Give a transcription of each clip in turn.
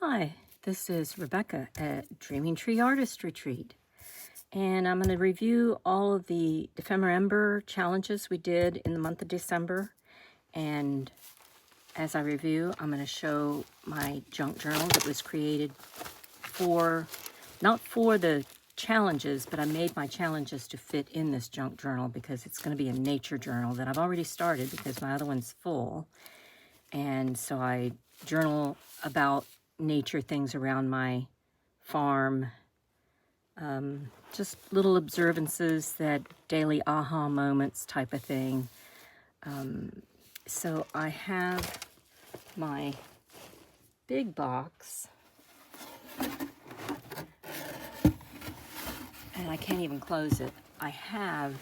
Hi, this is Rebecca at Dreaming Tree Artist Retreat, and I'm going to review all of the Dephemerember challenges we did in the month of December. And as I review, I'm going to show my junk journal that was created for, not for the challenges, but I made my challenges to fit in this junk journal because it's going to be a nature journal that I've already started because my other one's full. And so I journal about nature things around my farm, just little observances, that daily aha moments type of thing. So I have my big box, and I can't even close it. I have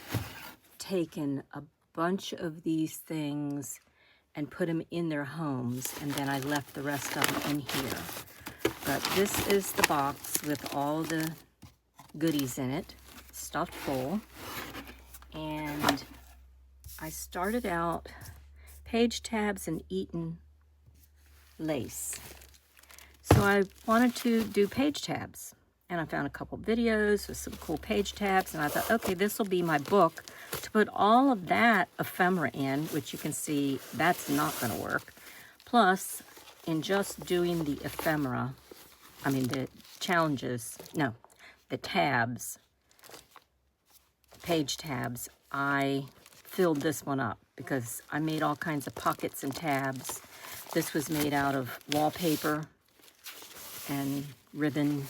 taken a bunch of these things and put them in their homes, and then I left the rest of them in here. But this is the box with all the goodies in it, stuffed full. And I started out page tabs and Eaton lace. So I wanted to do page tabs, and I found a couple videos with some cool page tabs, and I thought, okay, this will be my book to put all of that ephemera in, which you can see that's not going to work. Plus, in just doing the ephemera, the challenges, no, the tabs, page tabs, I filled this one up because I made all kinds of pockets and tabs. This was made out of wallpaper and ribbon,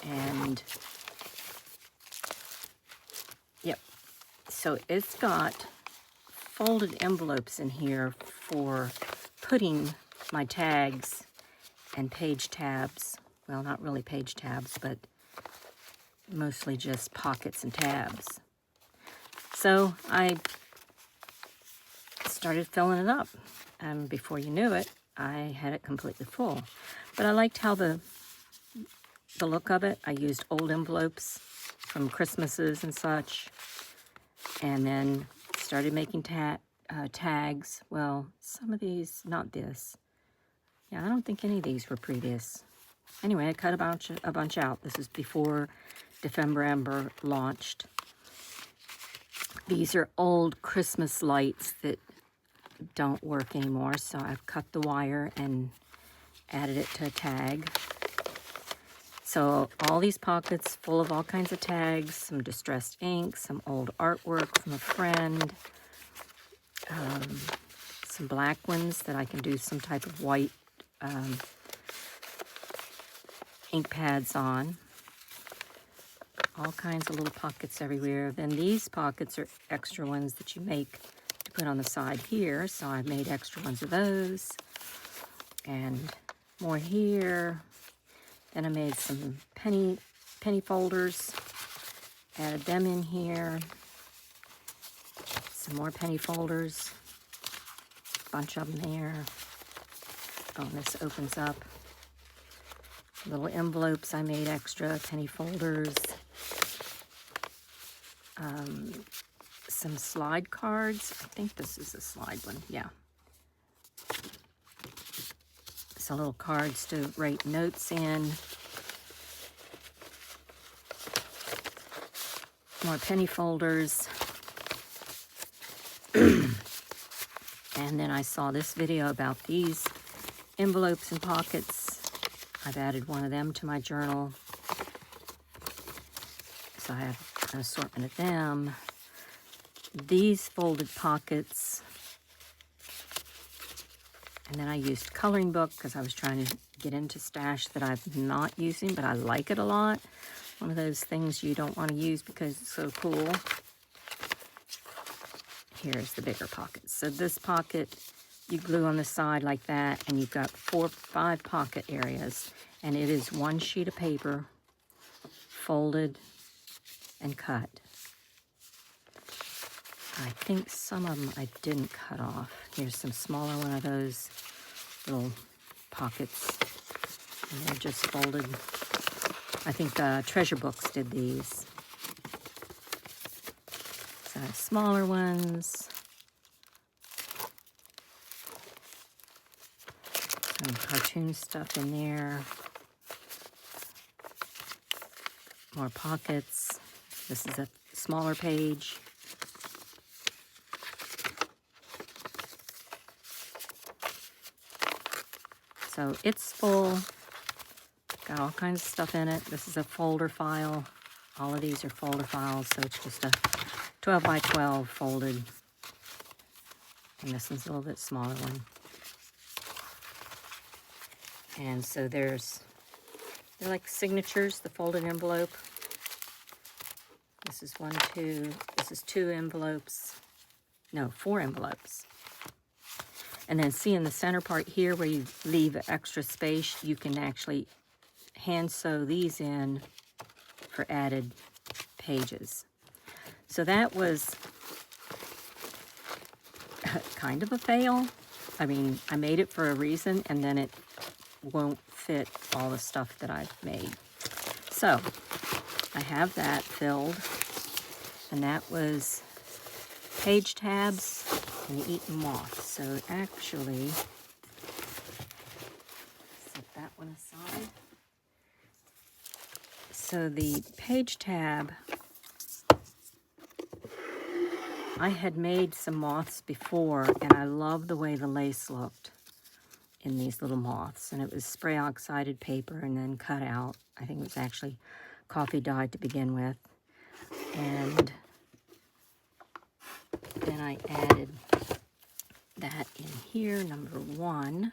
and yep, so it's got folded envelopes in here for putting my tags and page tabs. Well, not really page tabs, but mostly just pockets and tabs. So I started filling it up, and before you knew it, I had it completely full. But I liked how the look of it. I used old envelopes from Christmases and such, and then started making tags. Well, some of these, not this. Yeah, I don't think any of these were previous. Anyway, I cut a bunch out. This is before Dephemerember launched. These are old Christmas lights that don't work anymore, so I've cut the wire and added it to a tag. So all these pockets full of all kinds of tags, some distressed ink, some old artwork from a friend, some black ones that I can do some type of white ink pads on. All kinds of little pockets everywhere. Then these pockets are extra ones that you make to put on the side here. So I made extra ones of those. And more here. Then I made some penny folders. Added them in here. Some more penny folders. Bunch of them there. Oh, and this opens up. Little envelopes I made extra, penny folders. Some slide cards. I think this is a slide one, yeah. So little cards to write notes in. More penny folders. And then I saw this video about these envelopes and pockets. I've added one of them to my journal. So I have an assortment of them. These folded pockets. And then I used coloring book because I was trying to get into stash that I'm not using, but I like it a lot. One of those things you don't want to use because it's so cool. Here's the bigger pocket. So this pocket, you glue on the side like that, and you've got 4 or 5 pocket areas. And it is one sheet of paper, folded and cut. I think some of them I didn't cut off. Here's some smaller one of those little pockets. And they're just folded. I think Treasure Books did these. So I have smaller ones. some cartoon stuff in there. More pockets. This is a smaller page. So it's full. Got all kinds of stuff in it. This is a folder file. All of these are folder files, so it's just a 12 by 12 folded. And this one's a little bit smaller one. And so they're like signatures, the folded envelope. This is 1, 2, this is 2 envelopes. No, 4 envelopes. And then see in the center part here where you leave extra space, you can actually hand sew these in for added pages. So that was kind of a fail. I mean, I made it for a reason, and then it won't fit all the stuff that I've made. So I have that filled, and that was page tabs and eaten moth. So actually, set that one aside. So the page tab, I had made some moths before, and I love the way the lace looked in these little moths. And it was spray oxided paper and then cut out. I think it was actually coffee dyed to begin with. And then I added that in here, number 1.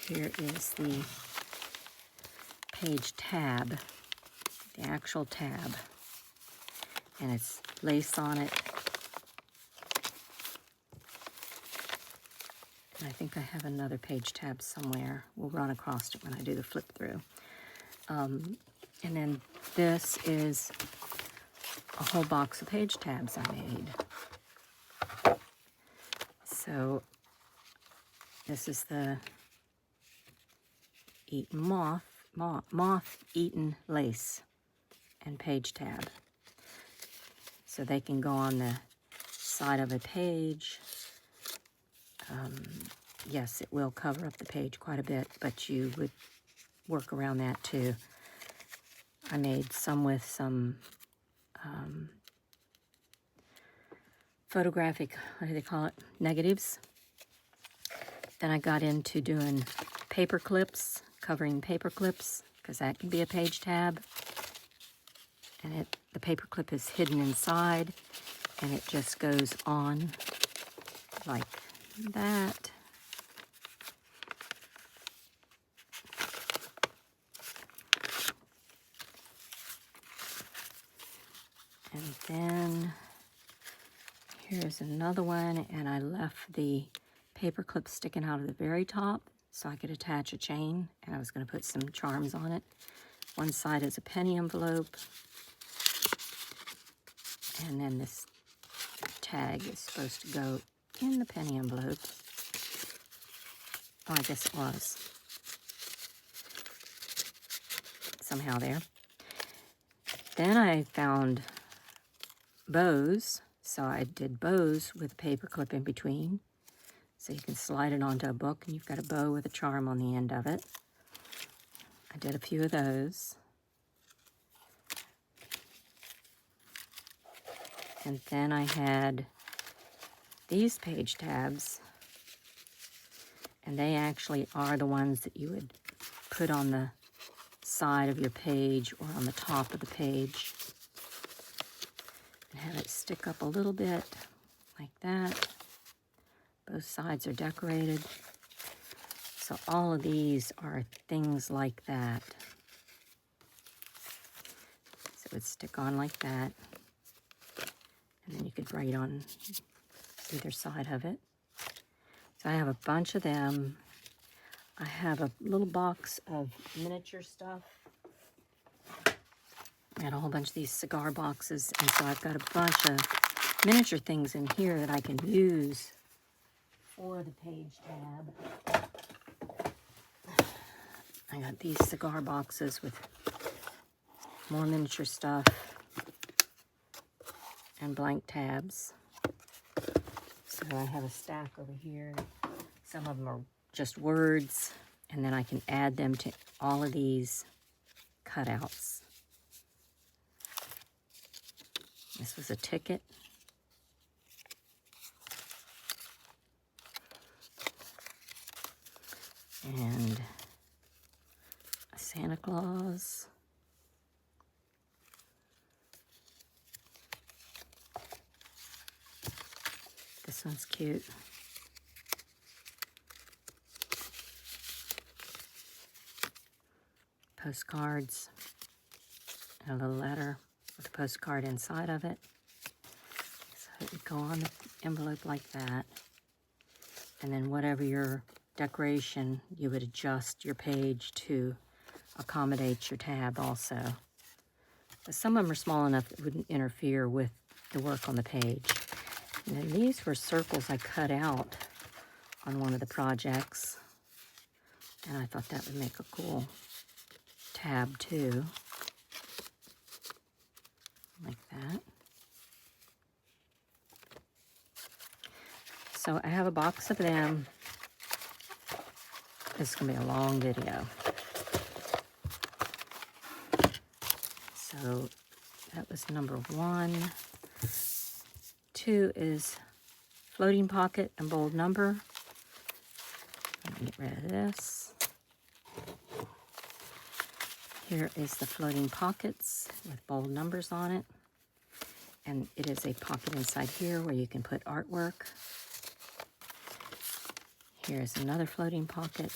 Here is the page tab, the actual tab. And it's lace on it. And I think I have another page tab somewhere. We'll run across it when I do the flip through. And then this is a whole box of page tabs I made. So this is the eaten moth eaten lace and page tab. So they can go on the side of a page. Yes, it will cover up the page quite a bit, but you would work around that too. I made some with some photographic, what do they call it, negatives. Then I got into doing paper clips, covering paper clips, because that can be a page tab. And the paper clip is hidden inside, and it just goes on like that. And then here's another one, and I left the paper clip sticking out of the very top so I could attach a chain, and I was going to put some charms on it. One side is a penny envelope, and then this tag is supposed to go in the penny envelope. Oh, I guess it was. Somehow there. Then I found bows, so I did bows with a paper clip in between. So you can slide it onto a book, and you've got a bow with a charm on the end of it. I did a few of those. And then I had these page tabs, and they actually are the ones that you would put on the side of your page or on the top of the page. And have it stick up a little bit like that. Both sides are decorated. So all of these are things like that. So it would stick on like that. And then you could write on either side of it. So I have a bunch of them. I have a little box of miniature stuff. I had a whole bunch of these cigar boxes, and so I've got a bunch of miniature things in here that I can use for the page tab. I got these cigar boxes with more miniature stuff and blank tabs. So I have a stack over here. Some of them are just words, and then I can add them to all of these cutouts. This was a ticket. And a Santa Claus. This one's cute. Postcards. And a little letter with a postcard inside of it. So it would go on the envelope like that. And then whatever your decoration, you would adjust your page to accommodate your tab also. But some of them are small enough that wouldn't interfere with the work on the page. And then these were circles I cut out on one of the projects. And I thought that would make a cool tab too. Like that. So I have a box of them. This is going to be a long video. So that was number 1. 2 is floating pocket and bold number. Let me get rid of this. Here is the floating pockets with bold numbers on it. And it is a pocket inside here where you can put artwork. Here's another floating pocket.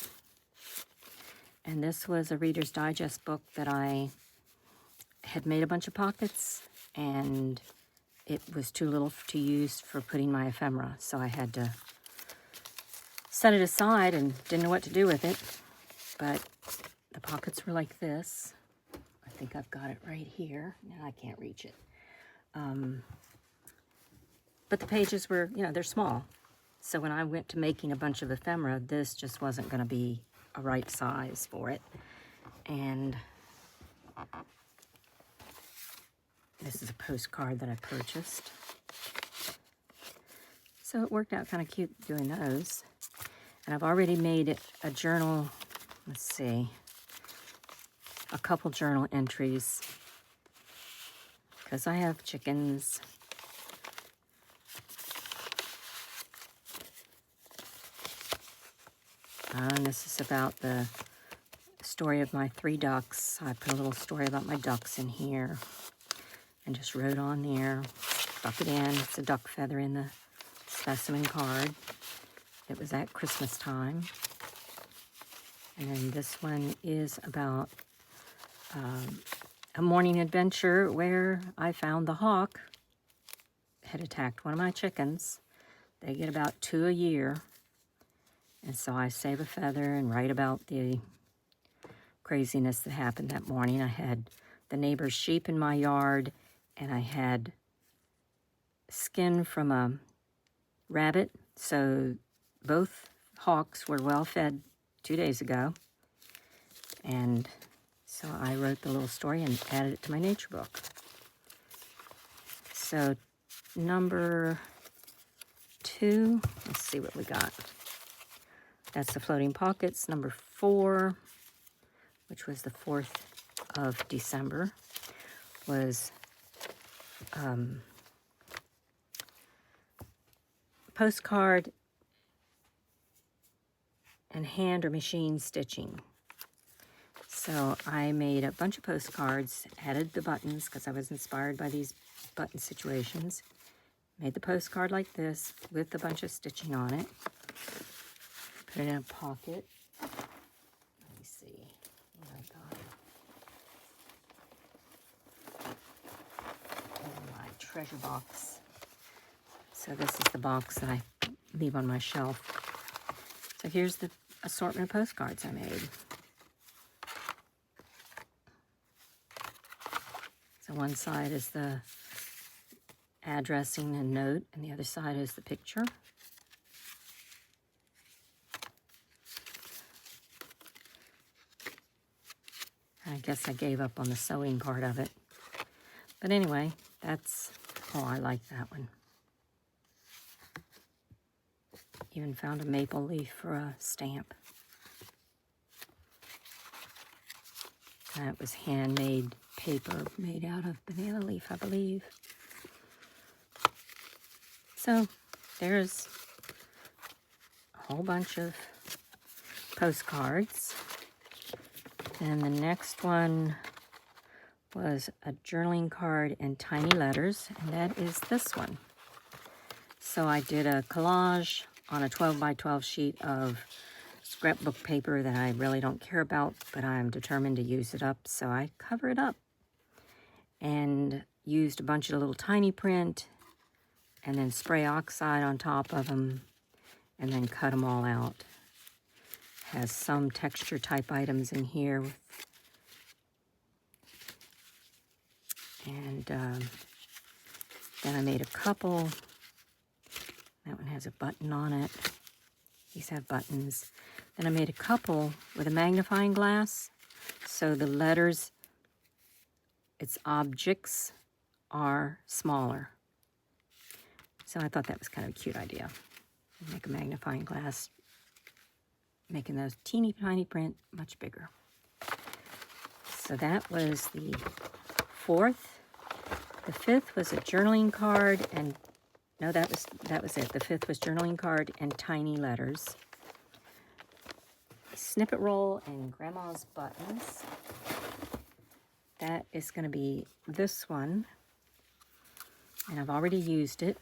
And this was a Reader's Digest book that I had made a bunch of pockets, and it was too little to use for putting my ephemera, so I had to set it aside and didn't know what to do with it. But the pockets were like this. I think I've got it right here. Now I can't reach it. But the pages were, you know, they're small. So when I went to making a bunch of ephemera, this just wasn't going to be a right size for it. And this is a postcard that I purchased. So it worked out kind of cute doing those. And I've already made it a journal, let's see, a couple journal entries. Because I have chickens. And this is about the story of my 3 ducks. I put a little story about my ducks in here. And just wrote on there, stuck it in. It's a duck feather in the specimen card. It was at Christmas time. And then this one is about a morning adventure where I found the hawk had attacked one of my chickens. They get about 2 a year. And so I save a feather and write about the craziness that happened that morning. I had the neighbor's sheep in my yard, and I had skin from a rabbit. So both hawks were well fed 2 days ago. And so I wrote the little story and added it to my nature book. So number 2, let's see what we got. That's the floating pockets. Number 4, which was the 4th of December, was postcard and hand or machine stitching. So I made a bunch of postcards, added the buttons because I was inspired by these button situations. Made the postcard like this with a bunch of stitching on it. Put it in a pocket. Let me see where I got it. In my treasure box. So this is the box that I leave on my shelf. So here's the assortment of postcards I made. So one side is the addressing and note, and the other side is the picture. I guess I gave up on the sewing part of it. But anyway, that's, oh, I like that one. Even found a maple leaf for a stamp. That was handmade paper made out of banana leaf, I believe. So there's a whole bunch of postcards. And the next one was a journaling card in tiny letters, and that is this one. So I did a collage on a 12 by 12 sheet of scrapbook paper that I really don't care about, but I'm determined to use it up, so I cover it up and used a bunch of little tiny print and then spray oxide on top of them and then cut them all out. Has some texture type items in here. And then I made a couple. That one has a button on it. These have buttons. Then I made a couple with a magnifying glass. So the letters, its objects, are smaller. So I thought that was kind of a cute idea. Make a magnifying glass, making those teeny tiny print much bigger. So that was the fourth. The fifth was a journaling card, and no, that was it. The fifth was journaling card and tiny letters. Snippet roll and grandma's buttons. That is going to be this one, and I've already used it.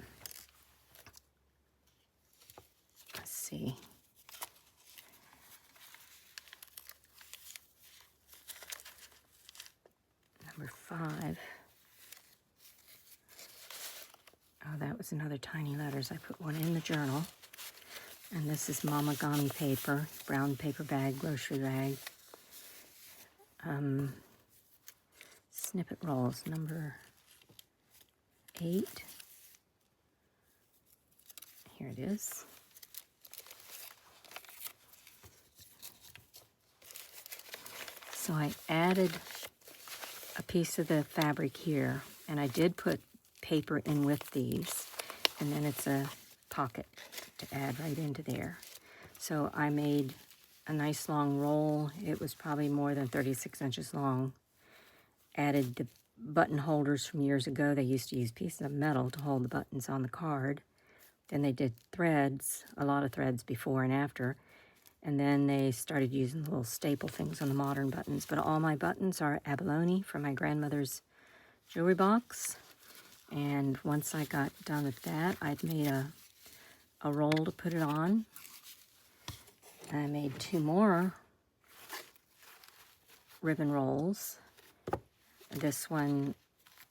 Let's see. Number 5. Oh, that was another tiny letters. I put one in the journal. And this is Mamagami paper, brown paper bag, grocery bag. Snippet rolls, number 8. Here it is. So I added a piece of the fabric here, and I did put paper in with these, and then it's a pocket to add right into there. So I made a nice long roll. It was probably more than 36 inches long. Added the button holders from years ago. They used to use pieces of metal to hold the buttons on the card. Then they did threads, a lot of threads before and after. And then they started using the little staple things on the modern buttons. But all my buttons are abalone from my grandmother's jewelry box. And once I got done with that, I'd made a roll to put it on. I made 2 more ribbon rolls. This one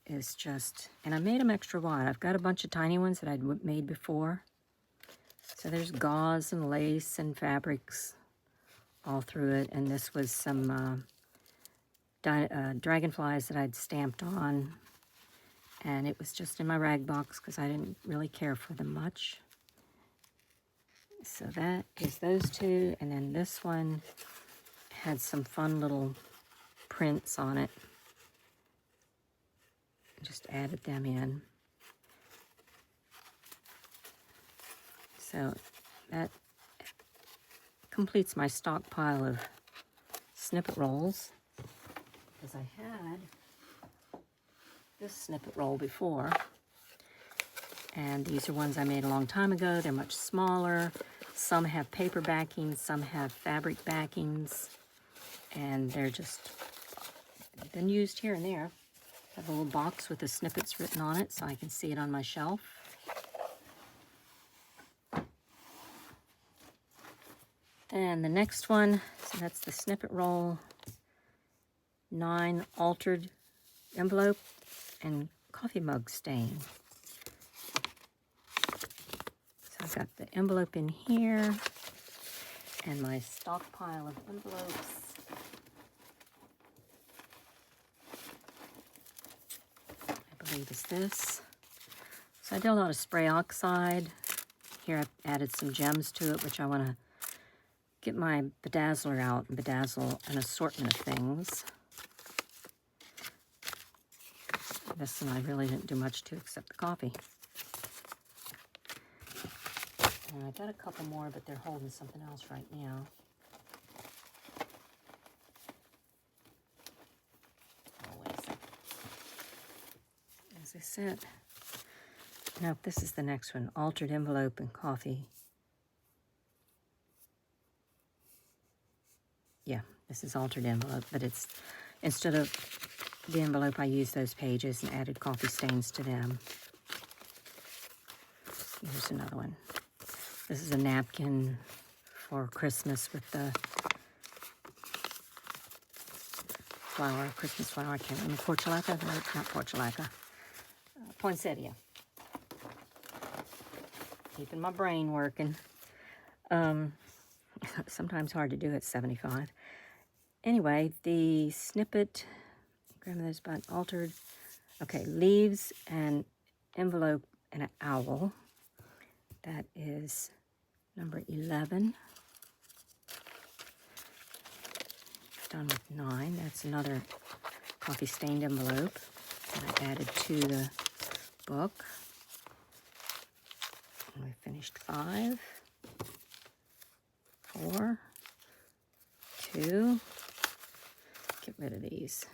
is just, and I made them extra wide. I've got a bunch of tiny ones that I'd made before. So there's gauze and lace and fabrics all through it. And this was some dragonflies that I'd stamped on. And it was just in my rag box because I didn't really care for them much. So that is those 2. And then this one had some fun little prints on it. Just added them in. So that completes my stockpile of snippet rolls, because I had this snippet roll before, and these are ones I made a long time ago. They're much smaller. Some have paper backings, some have fabric backings, and they're just been used here and there. I have a little box with the snippets written on it so I can see it on my shelf. Then the next one, so that's the snippet roll, 9 altered envelope and coffee mug stain. So I've got the envelope in here and my stockpile of envelopes. I believe is this. So I did a lot of spray oxide. Here I've added some gems to it, which I want to get my bedazzler out and bedazzle an assortment of things. This one I really didn't do much to except the coffee. And I got a couple more, but they're holding something else right now. Oh, wait a second. As I said, nope, this is the next one. Altered envelope and coffee. Yeah, this is altered envelope, but it's, instead of the envelope, I used those pages and added coffee stains to them. Here's another one. This is a napkin for Christmas with the flower, Christmas flower. I can't remember. Portulaca? No, not portulaca. Poinsettia. Keeping my brain working. Sometimes hard to do at 75. Anyway, the snippet, grandmother's button, altered. Okay, leaves and envelope and an owl. That is number 11. Done with 9. That's another coffee stained envelope that I added to the book. And we finished 5, 4, 2. Get rid of these.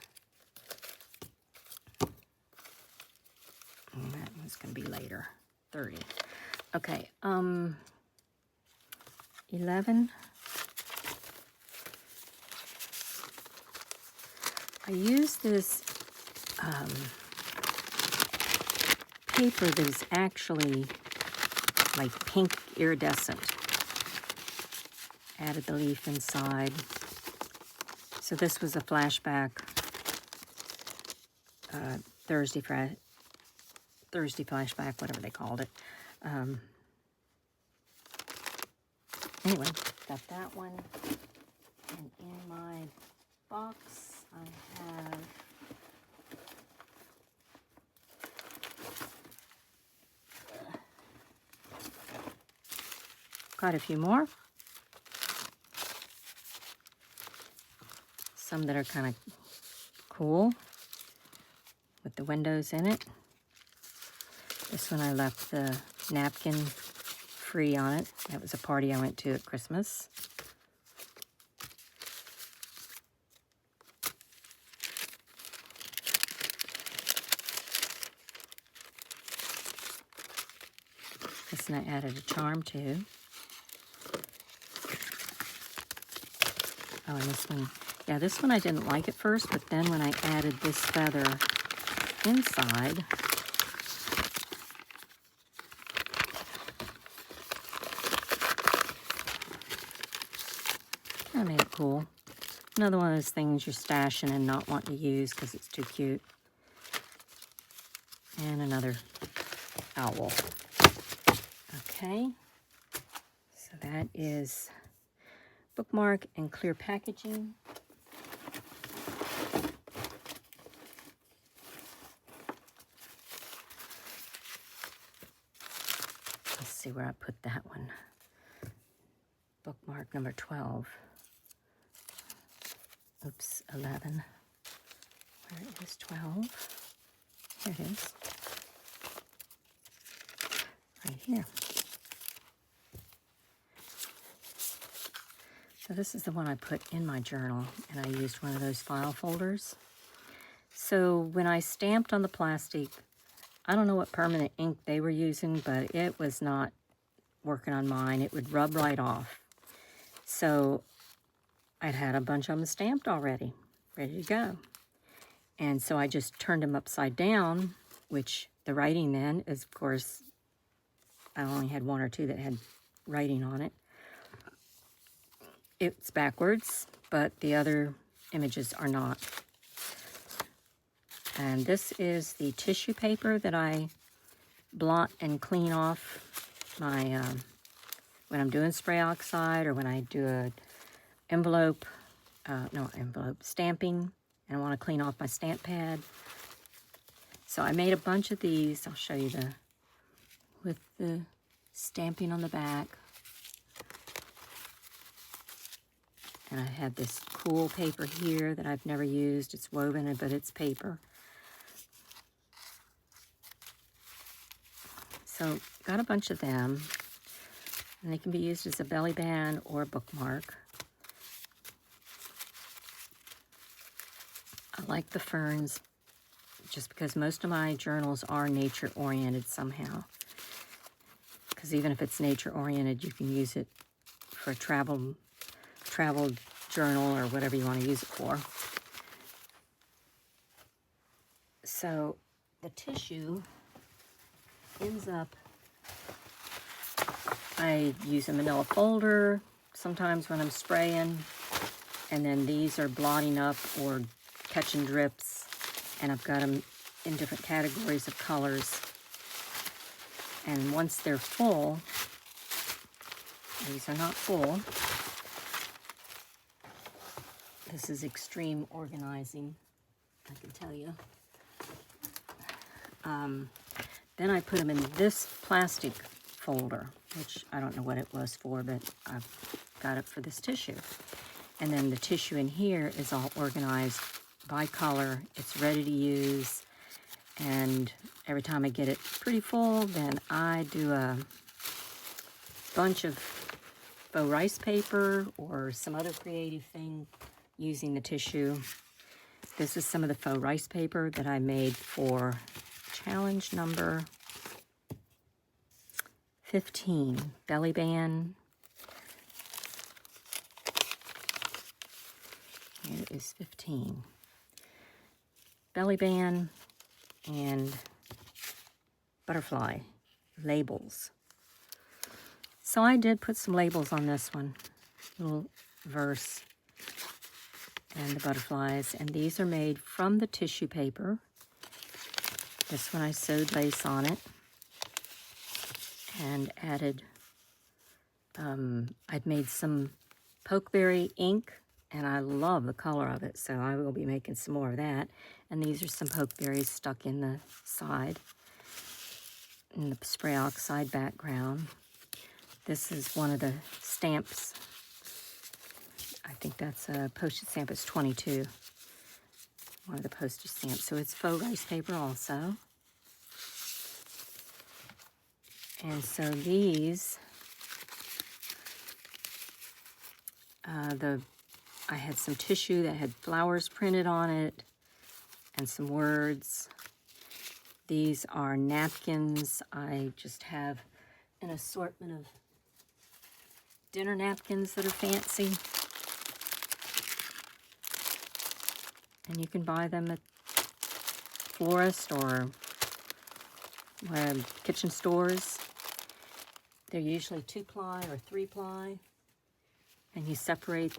And that one's going to be later. 30. Okay, 11. I use this paper that is actually like pink iridescent. Added the leaf inside. So this was a flashback Thursday flashback, whatever they called it. Anyway, got that one. And in my box, I have quite a few more. Some that are kind of cool with the windows in it. This one I left the napkin free on it. That was a party I went to at Christmas. This one I added a charm to. Oh, and this one, yeah, this one I didn't like at first, but then when I added this feather inside, I made it cool. Another one of those things you're stashing and not wanting to use because it's too cute. And another owl. Okay, so that is bookmark and clear packaging. Let's see where I put that one. Bookmark number 12. Oops, 11. Where is 12? Here it is. Right here. So this is the one I put in my journal, and I used one of those file folders. So when I stamped on the plastic, I don't know what permanent ink they were using, but it was not working on mine. It would rub right off. So I'd had a bunch of them stamped already, ready to go. And so I just turned them upside down, which the writing then is, of course, I only had 1 or 2 that had writing on it. It's backwards, but the other images are not. And this is the tissue paper that I blot and clean off my, when I'm doing spray oxide or when I do a stamping, and I want to clean off my stamp pad. So I made a bunch of these. I'll show you with the stamping on the back. And I have this cool paper here that I've never used. It's woven, but it's paper. So got a bunch of them. And they can be used as a belly band or a bookmark. I like the ferns just because most of my journals are nature-oriented somehow. Because even if it's nature-oriented, you can use it for a travel journal or whatever you want to use it for. So the tissue ends up, I use a manila folder sometimes when I'm spraying, and then these are blotting up or catching drips, and I've got them in different categories of colors. And once they're full, these are not full. This is extreme organizing, I can tell you. Then I put them in this plastic folder, which I don't know what it was for, but I've got it for this tissue. And then the tissue in here is all organized by color. It's ready to use. And every time I get it pretty full, then I do a bunch of faux rice paper or some other creative thing using the tissue. This is some of the faux rice paper that I made for challenge number 15, belly band. Here is 15. Belly band and butterfly labels. So I did put some labels on this one, little verse and the butterflies, and these are made from the tissue paper. This one I sewed lace on it and added, I'd made some pokeberry ink, and I love the color of it, so I will be making some more of that. And these are some pokeberries stuck in the side, in the spray oxide background. This is one of the stamps. I think that's a postage stamp. It's 22. One of the postage stamps. So it's faux rice paper also. And so these, I had some tissue that had flowers printed on it and some words. These are napkins. I just have an assortment of dinner napkins that are fancy. And you can buy them at florist or kitchen stores. They're usually 2-ply or 3-ply. And you separate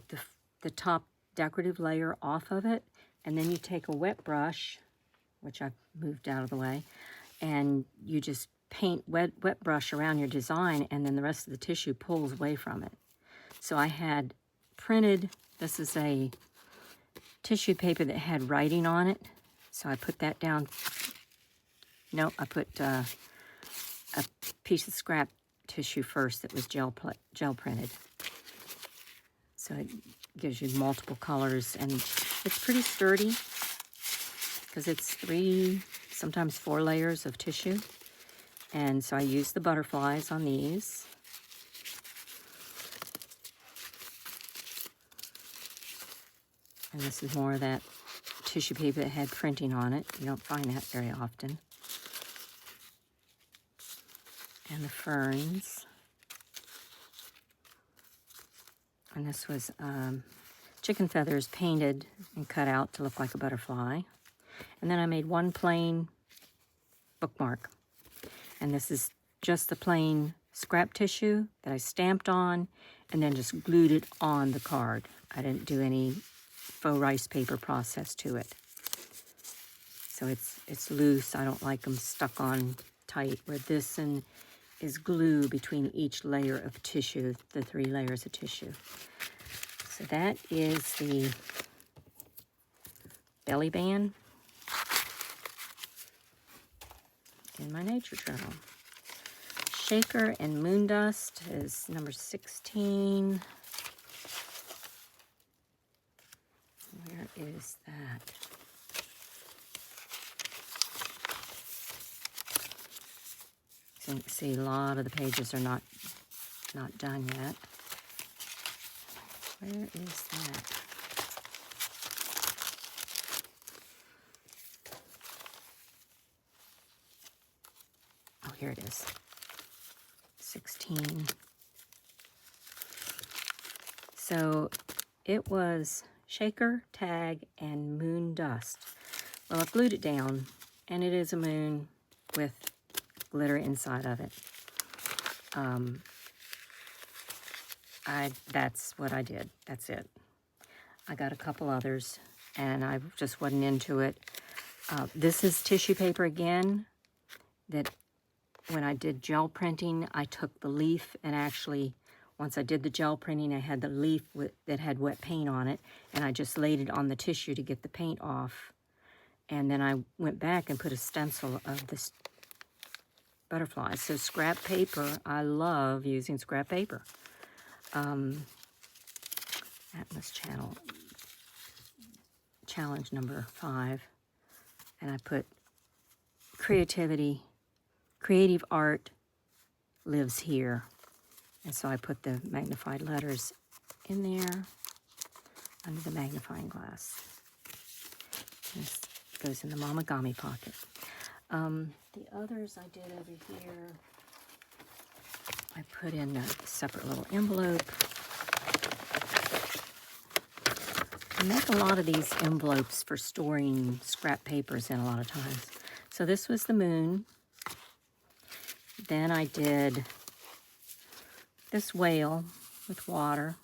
the top decorative layer off of it. And then you take a wet brush, which I've moved out of the way, and you just paint wet brush around your design, and then the rest of the tissue pulls away from it. So I had printed, this is a tissue paper that had writing on it. So I put that down. No, I put a piece of scrap tissue first that was gel printed. So it gives you multiple colors, and it's pretty sturdy because it's 3, sometimes 4 layers of tissue. And so I used the butterflies on these. And this is more of that tissue paper that had printing on it. You don't find that very often. And the ferns. And this was chicken feathers painted and cut out to look like a butterfly. And then I made one plain bookmark. And this is just the plain scrap tissue that I stamped on and then just glued it on the card. I didn't do any faux rice paper process to it. So it's loose. I don't like them stuck on tight, where this is glue between each layer of tissue, the 3 layers of tissue. So that is the belly band in my nature journal. Shaker and moon dust is number 16. Where is that? So you can see a lot of the pages are not not done yet. Where is that? Oh, here it is. 16. So it was shaker, tag, and moon dust. Well, I glued it down, and it is a moon with glitter inside of it. That's what I did. That's it. I got a couple others, and I just wasn't into it. This is tissue paper again, that when I did gel printing, I took the leaf and actually, once I did the gel printing, I had the leaf that had wet paint on it, and I just laid it on the tissue to get the paint off. And then I went back and put a stencil of this butterflies. So scrap paper, I love using scrap paper. Atlas Challenge number 5. And I put creative art lives here. And so I put the magnified letters in there under the magnifying glass. This goes in the Mamagami pocket. The others I did over here, I put in a separate little envelope. I make a lot of these envelopes for storing scrap papers in a lot of times. So this was the moon. Then I did this whale with water.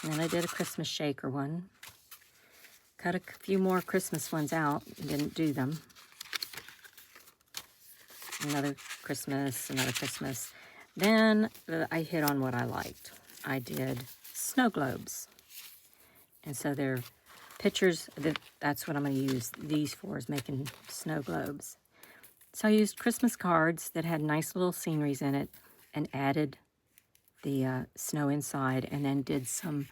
And then I did a Christmas shaker one. Cut a few more Christmas ones out and didn't do them. Another Christmas. Then I hit on what I liked. I did snow globes. And so they're pictures, that's what I'm going to use these for, is making snow globes. So I used Christmas cards that had nice little sceneries in it and added the snow inside, and then did some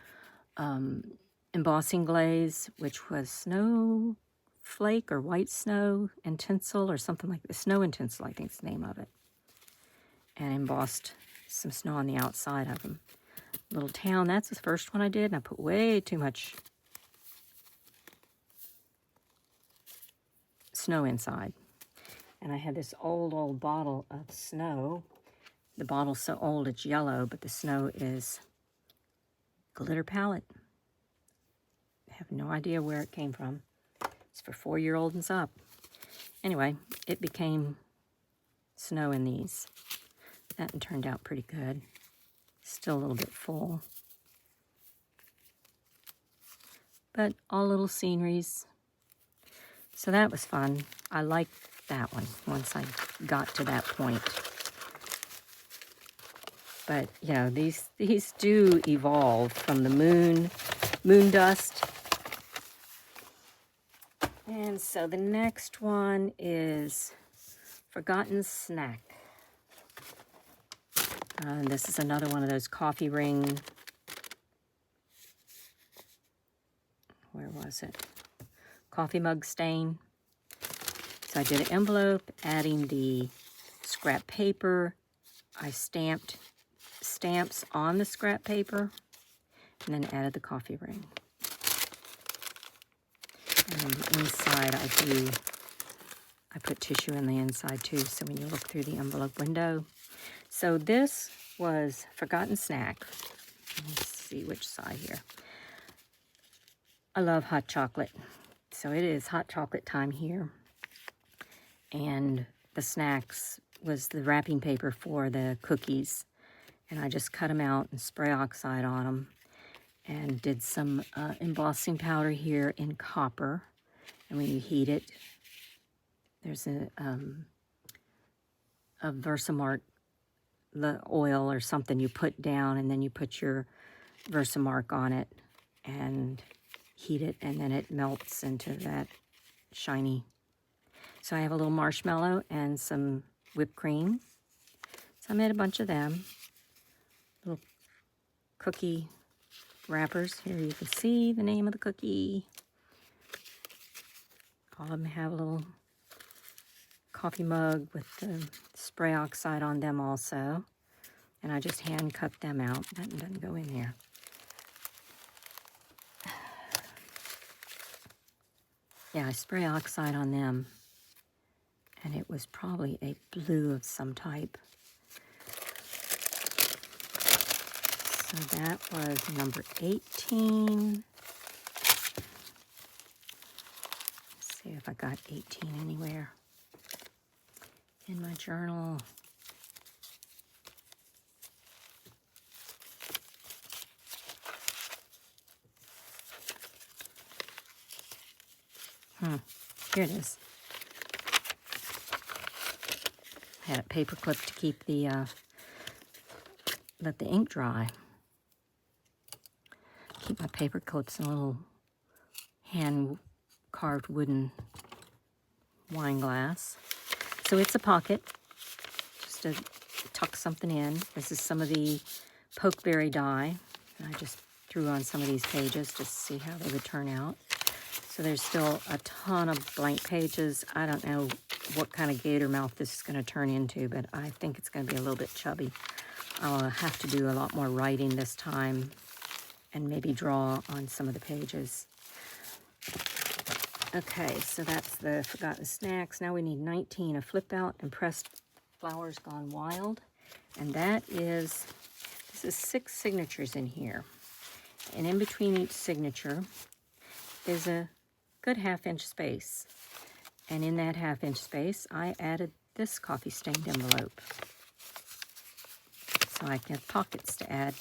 embossing glaze, which was snow flake or white snow and tinsel or something like this. Snow and tinsel, I think is the name of it. And embossed some snow on the outside of them. Little town, that's the first one I did, and I put way too much snow inside. And I had this old bottle of snow. The bottle's so old it's yellow, but the snow is glitter palette. I have no idea where it came from. It's for 4-year-olds and up. Anyway, it became snow in these. That one turned out pretty good. Still a little bit full. But all little sceneries. So that was fun. I liked that one once I got to that point. But, you know, these do evolve from the moon dust. And so the next one is Forgotten Snack. And this is another one of those coffee ring. Where was it? Coffee mug stain. So I did an envelope, adding the scrap paper. I stamped stamps on the scrap paper, and then added the coffee ring. And on the inside, I put tissue in the inside too, so when you look through the envelope window. So this was Forgotten Snack. Let's see which side here. I love hot chocolate. So it is hot chocolate time here. And the snacks was the wrapping paper for the cookies. And I just cut them out and spray oxide on them. And did some embossing powder here in copper. And when you heat it, there's a Versamark, the oil or something you put down, and then you put your Versamark on it and heat it, and then it melts into that shiny. So I have a little marshmallow and some whipped cream. So I made a bunch of them. Little cookie wrappers. Here you can see the name of the cookie. All of them have little coffee mug with the spray oxide on them also. And I just hand cut them out. That doesn't go in there. Yeah, I spray oxide on them. And it was probably a blue of some type. So that was number 18. Let's see if I got 18 anywhere in my journal. Here it is. I had a paper clip to keep the, let the ink dry. Keep my paper clips in a little hand-carved wooden wine glass. So it's a pocket, just to tuck something in. This is some of the pokeberry dye. I just threw on some of these pages just to see how they would turn out. So there's still a ton of blank pages. I don't know what kind of gator mouth this is going to turn into, but I think it's going to be a little bit chubby. I'll have to do a lot more writing this time and maybe draw on some of the pages. Okay, so that's the forgotten snacks. Now we need 19, a flip out and pressed flowers gone wild. And that is, this is 6 signatures in here. And in between each signature is a good ½ space. And in that ½ space, I added this coffee stained envelope. So I can have pockets to add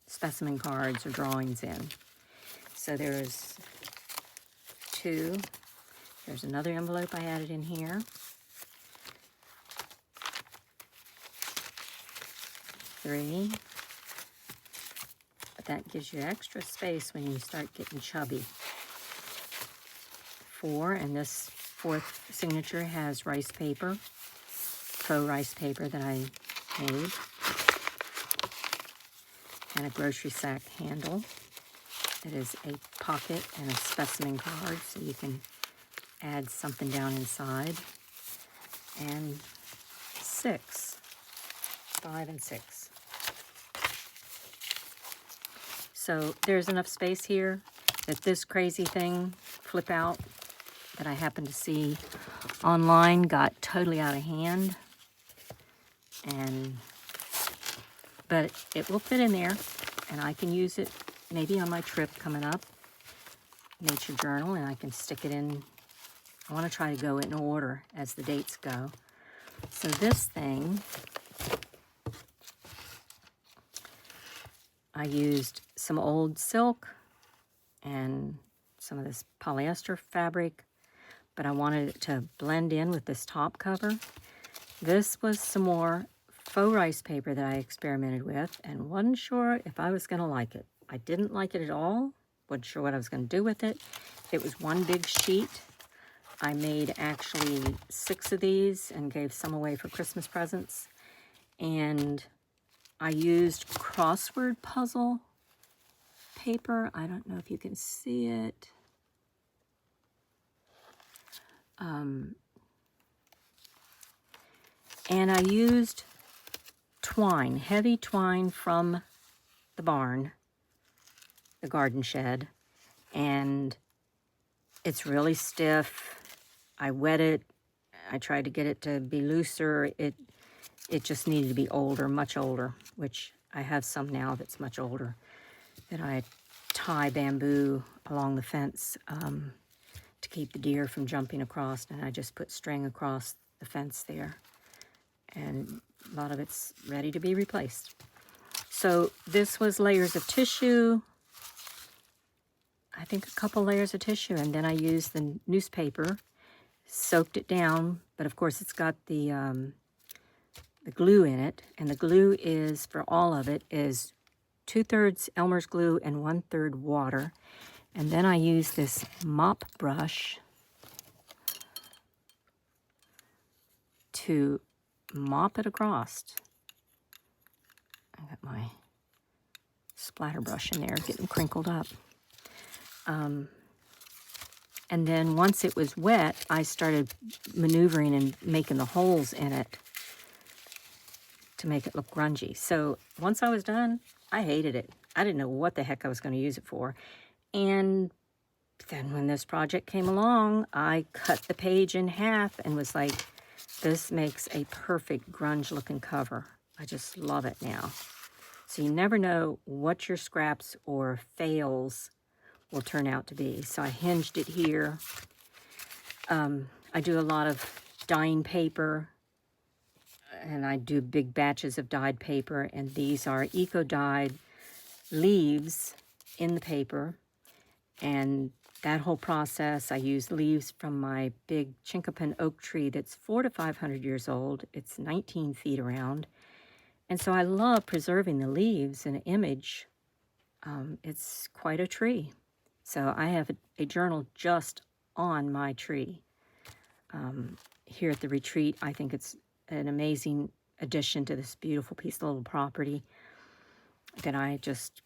specimen cards or drawings in. So there's 2. There's another envelope I added in here. 3. But that gives you extra space when you start getting chubby. 4, and this 4th signature has rice paper, faux rice paper that I made, and a grocery sack handle. It is a pocket and a specimen card, so you can add something down inside. And 6, 5 and 6. So there's enough space here that this crazy thing, flip out, that I happened to see online got totally out of hand. But it will fit in there, and I can use it maybe on my trip coming up, nature journal, and I can stick it in. I want to try to go in order as the dates go. So this thing, I used some old silk and some of this polyester fabric, but I wanted it to blend in with this top cover. This was some more faux rice paper that I experimented with and wasn't sure if I was going to like it. I didn't like it at all. Wasn't sure what I was going to do with it. It was one big sheet. I made actually 6 of these and gave some away for Christmas presents. And I used crossword puzzle paper. I don't know if you can see it. And I used twine, heavy twine from the barn, the garden shed, and it's really stiff. I wet it. I tried to get it to be looser. It just needed to be older, much older, which I have some now that's much older, that I tie bamboo along the fence to keep the deer from jumping across, and I just put string across the fence there. And a lot of it's ready to be replaced. So this was layers of tissue, I think a couple layers of tissue, and then I used the newspaper, soaked it down, but of course it's got the glue in it, and the glue is, for all of it, is 2/3 Elmer's glue and 1/3 water. And then I use this mop brush to mop it across. I got my splatter brush in there getting crinkled up. And then once it was wet, I started maneuvering and making the holes in it to make it look grungy. So once I was done, I hated it. I didn't know what the heck I was going to use it for. And then when this project came along, I cut the page in half and was like, this makes a perfect grunge-looking cover. I just love it now. So you never know what your scraps or fails will turn out to be. So I hinged it here. I do a lot of dyeing paper, and I do big batches of dyed paper, and these are eco-dyed leaves in the paper. And that whole process, I use leaves from my big chinkapin oak tree that's 400 to 500 years old. It's 19 feet around. And so I love preserving the leaves in an image. It's quite a tree. So I have a journal just on my tree. Here at the retreat, I think it's an amazing addition to this beautiful piece of little property that I just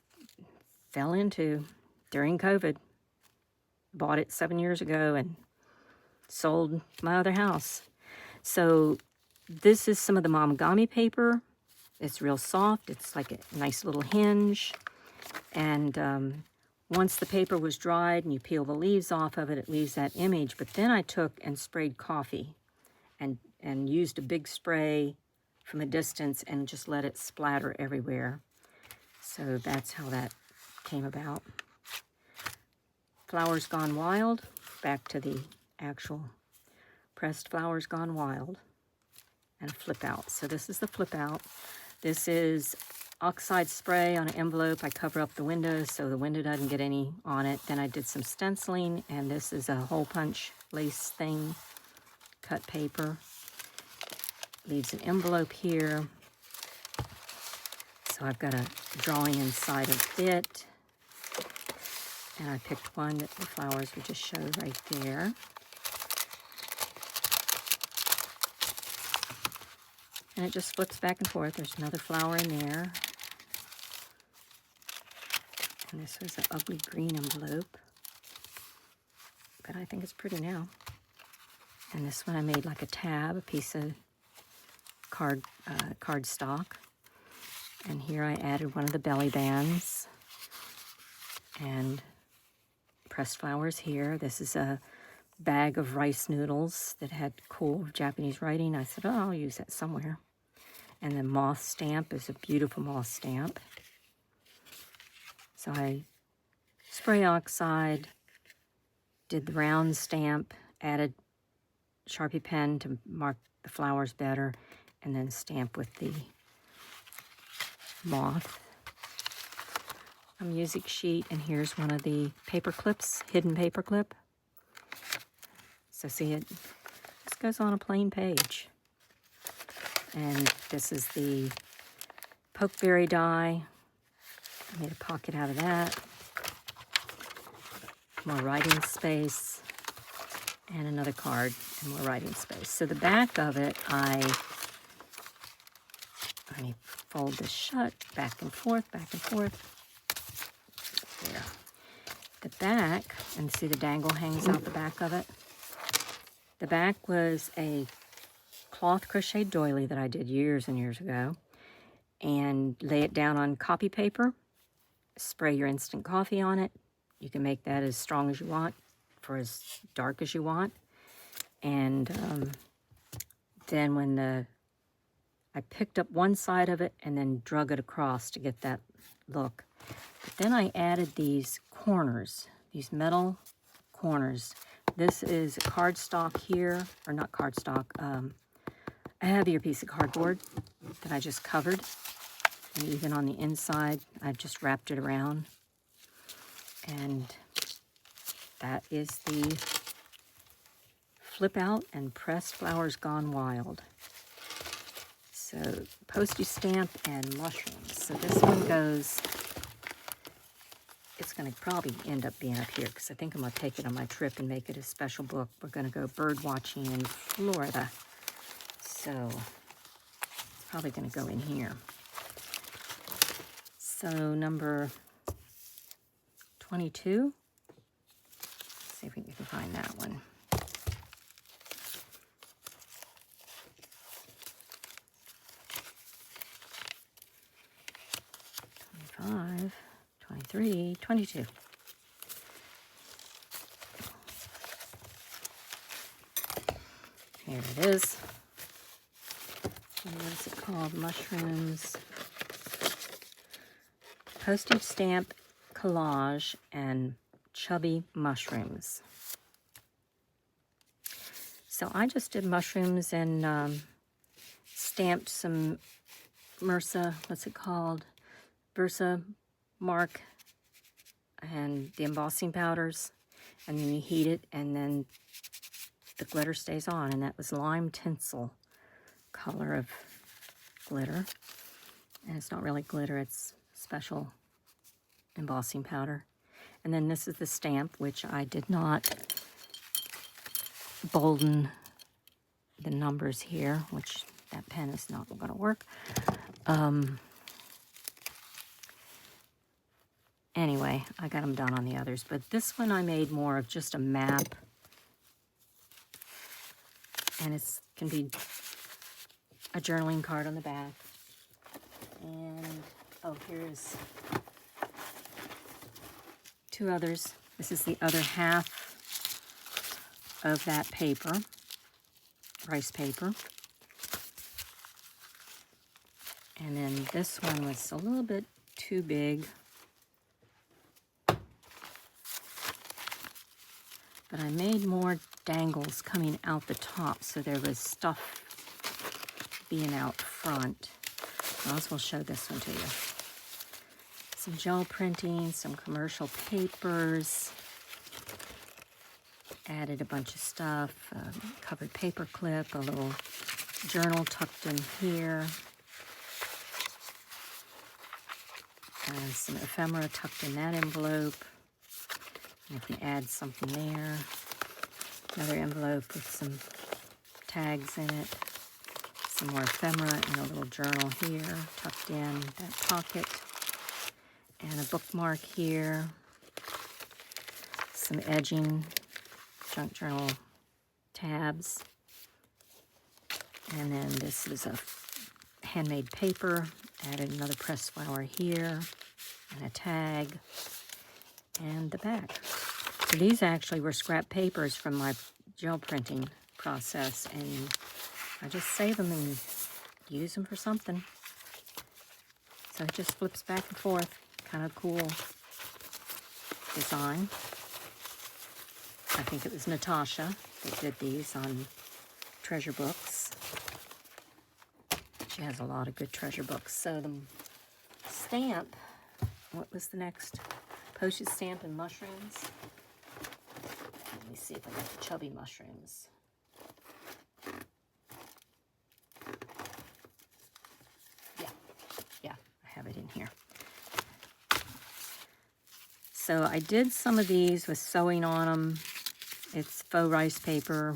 fell into during COVID. Bought it 7 years ago and sold my other house. So this is some of the mamagami paper. It's real soft. It's like a nice little hinge. And once the paper was dried and you peel the leaves off of it, it leaves that image. But then I took and sprayed coffee and used a big spray from a distance and just let it splatter everywhere. So that's how that came about. Flowers Gone Wild, back to the actual pressed Flowers Gone Wild, and a flip out. So this is the flip out. This is oxide spray on an envelope. I cover up the window so the window doesn't get any on it. Then I did some stenciling, and this is a hole punch lace thing, cut paper. Leaves an envelope here. So I've got a drawing inside of it. And I picked one that the flowers would just show right there. And it just flips back and forth. There's another flower in there. And this was an ugly green envelope. But I think it's pretty now. And this one I made like a tab, a piece of cardstock. And here I added one of the belly bands. And pressed flowers here. This is a bag of rice noodles that had cool Japanese writing. I said, oh, I'll use that somewhere. And the moth stamp is a beautiful moth stamp. So I spray oxide, did the round stamp, added Sharpie pen to mark the flowers better, and then stamp with the moth. A music sheet, and here's one of the paper clips, hidden paper clip. So see, it just goes on a plain page. And this is the pokeberry die. I made a pocket out of that. More writing space. And another card and more writing space. So the back of it, let me fold this shut, back and forth, back and forth. There. The back, and see the dangle hangs out the back of it. The back was a cloth crocheted doily that I did years and years ago. And lay it down on copy paper. Spray your instant coffee on it. You can make that as strong as you want, for as dark as you want. And then when I picked up one side of it and then drug it across to get that look. But then I added these corners, these metal corners. This is cardstock here, or not cardstock, a heavier piece of cardboard that I just covered. And even on the inside, I've just wrapped it around. And that is the Flip Out and Pressed Flowers Gone Wild. So postage stamp and mushrooms. So this one goes, it's going to probably end up being up here because I think I'm going to take it on my trip and make it a special book. We're going to go bird watching in Florida. So it's probably going to go in here. So number 22. Let's see if we can find that one. 25, 23, 22. Here it is. And what is it called? Mushrooms. Postage stamp collage and chubby mushrooms. So I just did mushrooms and stamped some MRSA, what's it called? Versa mark and the embossing powders, and then you heat it and then the glitter stays on, and that was lime tinsel color of glitter. And it's not really glitter, it's special embossing powder. And then this is the stamp, which I did not bolden the numbers here, which that pen is not going to work. Anyway, I got them done on the others, but this one I made more of just a map, and it can be a journaling card on the back. And oh, here's two others. This is the other half of that paper, rice paper. And then this one was a little bit too big, but I made more dangles coming out the top, so there was stuff being out front. I also will show this one to you. Some gel printing, some commercial papers. Added a bunch of stuff, covered paper clip, a little journal tucked in here. Some ephemera tucked in that envelope. I can add something there. Another envelope with some tags in it. Some more ephemera and a little journal here tucked in that pocket. And a bookmark here. Some edging, junk journal tabs. And then this is a handmade paper. Added another pressed flower here. And a tag. And the back. So these actually were scrap papers from my gel printing process, and I just save them and use them for something. So it just flips back and forth. Kind of cool design. I think it was Natasha that did these on treasure books. She has a lot of good treasure books. So the stamp, what was the next? Postage stamp and mushrooms. Let me see if I got the chubby mushrooms. Yeah, I have it in here. So I did some of these with sewing on them. It's faux rice paper.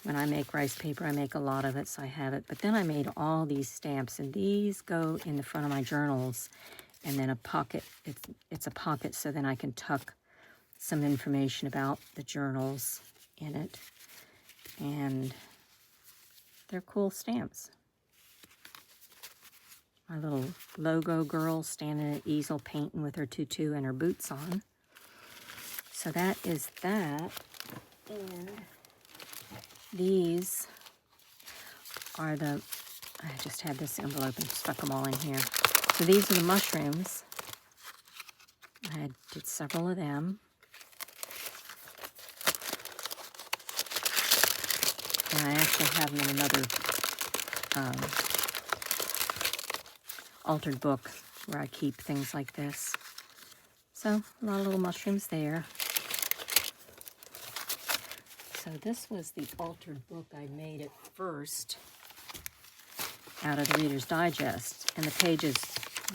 When I make rice paper, I make a lot of it, so I have it. But then I made all these stamps, and these go in the front of my journals. And then a pocket, it's a pocket, so then I can tuck some information about the journals in it. And they're cool stamps. My little logo girl standing at easel painting with her tutu and her boots on. So that is that. And these are the, I just had this envelope and stuck them all in here. So these are the mushrooms. I did several of them. And I actually have them in another altered book where I keep things like this. So a lot of little mushrooms there. So this was the altered book I made at first out of the Reader's Digest, and the pages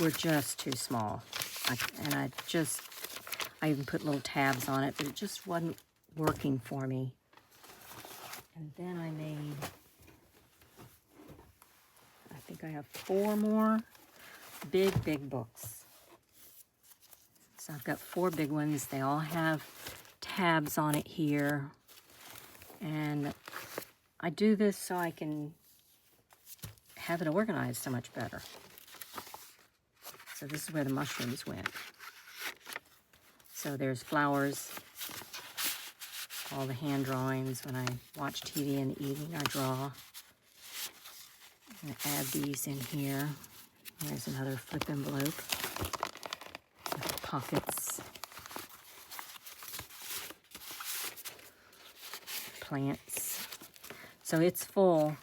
were just too small. I even put little tabs on it, but it just wasn't working for me. And then I made, I think I have 4 more big books. So I've got 4 big ones. They all have tabs on it here. And I do this so I can have it organized so much better. So this is where the mushrooms went. So there's flowers, all the hand drawings. When I watch TV in the evening, I draw. I'm going to add these in here. There's another flip envelope with the pockets. Plants. So it's full.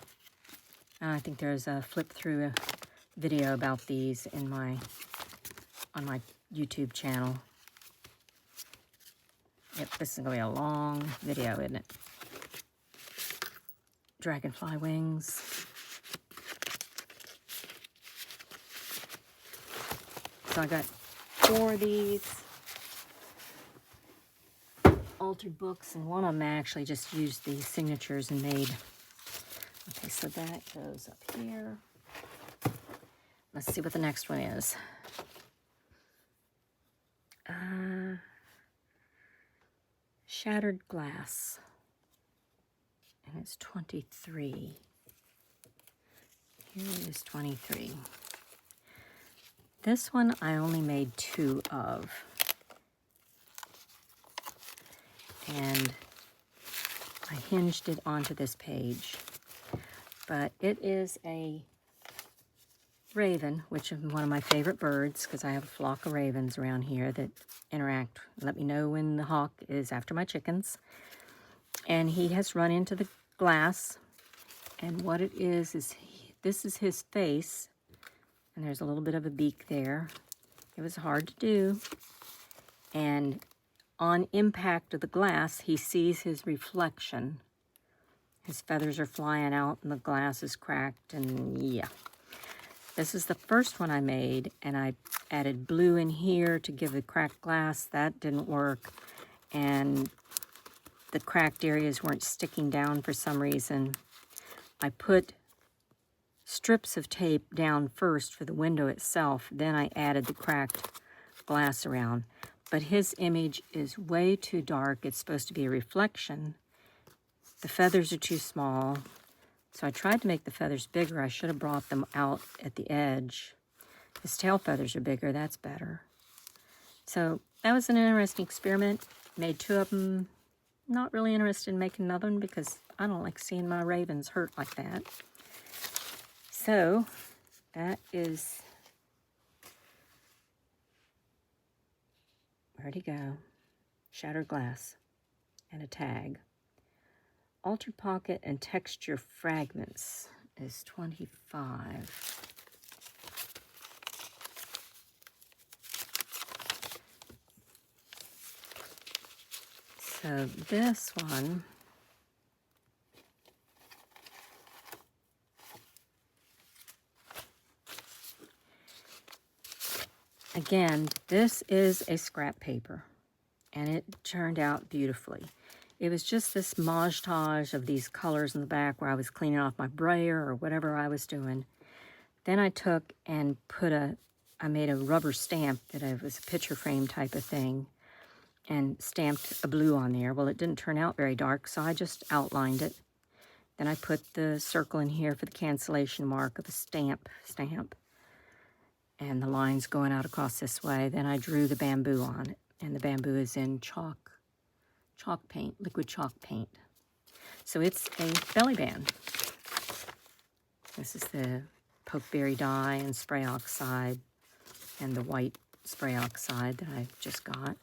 I think there's a flip through video about these in on my YouTube channel. Yep, this is going to be a long video, isn't it? Dragonfly wings. So I got 4 of these altered books, and one of them I actually just used the signatures and made. Okay, so that goes up here. Let's see what the next one is. Shattered glass. And it's 23. Here is 23. This one I only made 2 of. And I hinged it onto this page. But it is a raven, which is one of my favorite birds, because I have a flock of ravens around here that interact. Let me know when the hawk is after my chickens. And he has run into the glass. And what it is this is his face. And there's a little bit of a beak there. It was hard to do. And on impact of the glass, he sees his reflection. His feathers are flying out and the glass is cracked, and yeah. This is the first one I made, and I added blue in here to give the cracked glass. That didn't work. And the cracked areas weren't sticking down for some reason. I put strips of tape down first for the window itself, then I added the cracked glass around. But his image is way too dark. It's supposed to be a reflection. The feathers are too small. So I tried to make the feathers bigger. I should have brought them out at the edge. His tail feathers are bigger. That's better. So that was an interesting experiment. Made 2 of them. Not really interested in making another one because I don't like seeing my ravens hurt like that. So that is... Where'd he go? Shattered glass and a tag. Altered pocket and texture fragments is 25. So this one, again, this is a scrap paper, and it turned out beautifully. It was just this montage of these colors in the back where I was cleaning off my brayer or whatever I was doing. Then I took and I made a rubber stamp that was a picture frame type of thing and stamped a blue on there. Well, it didn't turn out very dark, so I just outlined it. Then I put the circle in here for the cancellation mark of the stamp. And the lines going out across this way. Then I drew the bamboo on it, and the bamboo is in chalk paint, liquid chalk paint. So it's a belly band. This is the pokeberry dye and spray oxide and the white spray oxide that I just got.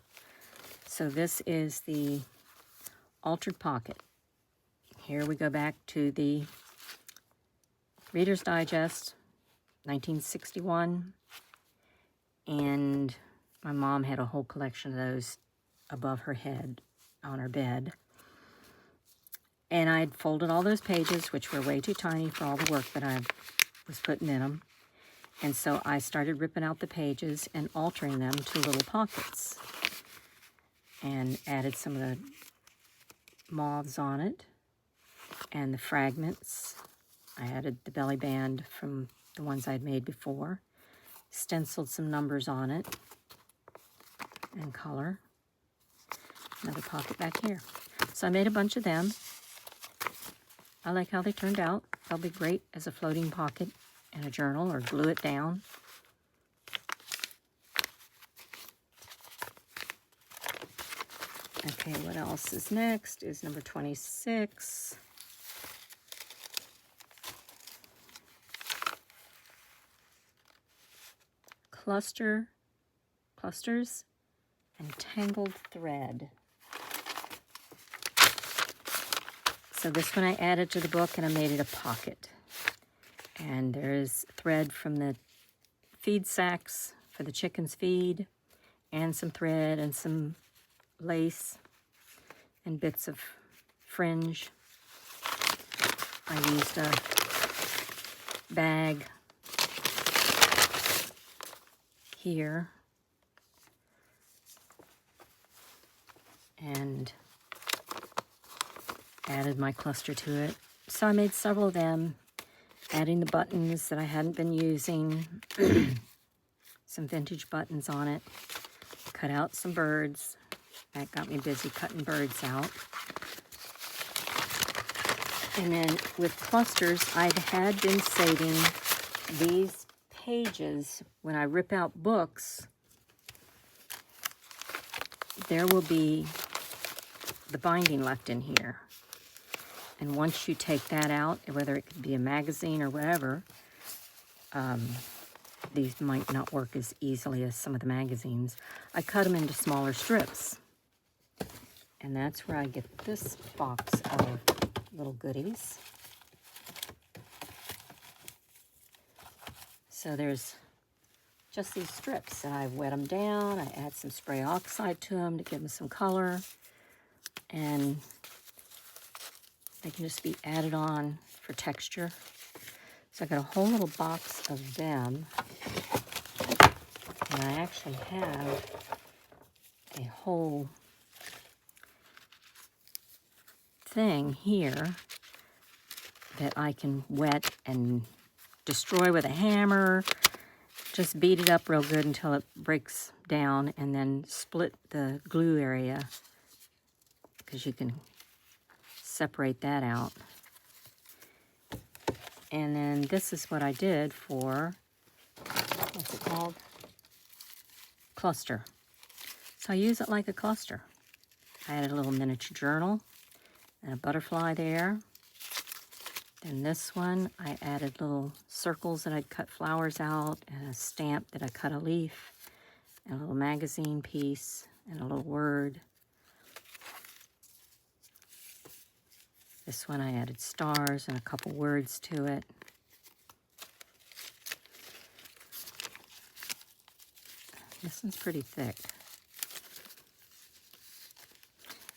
So this is the altered pocket. Here we go back to the Reader's Digest, 1961. And my mom had a whole collection of those above her head on her bed. And I'd folded all those pages, which were way too tiny for all the work that I was putting in them. And so I started ripping out the pages and altering them to little pockets. And added some of the moths on it and the fragments. I added the belly band from the ones I'd made before. Stenciled some numbers on it and color. another pocket back here. So I made a bunch of them. I like how they turned out. They'll be great as a floating pocket in a journal or glue it down. Okay, what else is next is number 26. Clusters and tangled thread. So this one I added to the book and I made it a pocket. And there's thread from the feed sacks for the chickens' feed, and some thread and some lace and bits of fringe. I used a bag here and added my cluster to it. So I made several of them, adding the buttons that I hadn't been using, some vintage buttons on it, cut out some birds. That got me busy cutting birds out. And then with clusters, I had been saving these pages. When I rip out books, there will be the binding left in here. And once you take that out, whether it could be a magazine or whatever, these might not work as easily as some of the magazines. I cut them into smaller strips. And that's where I get this box of little goodies. So there's just these strips, and I wet them down. I add some spray oxide to them to give them some color. And they can just be added on for texture. So I got a whole little box of them. And I actually have a whole thing here that I can wet and destroy with a hammer. Just beat it up real good until it breaks down, and then split the glue area, because you can separate that out. And then this is what I did for, what's it called? Cluster. So I use it like a cluster. I added a little miniature journal and a butterfly there. Then this one, I added little circles that I'd cut flowers out, and a stamp that I cut a leaf, and a little magazine piece, and a little word. This one I added stars and a couple words to it. This one's pretty thick.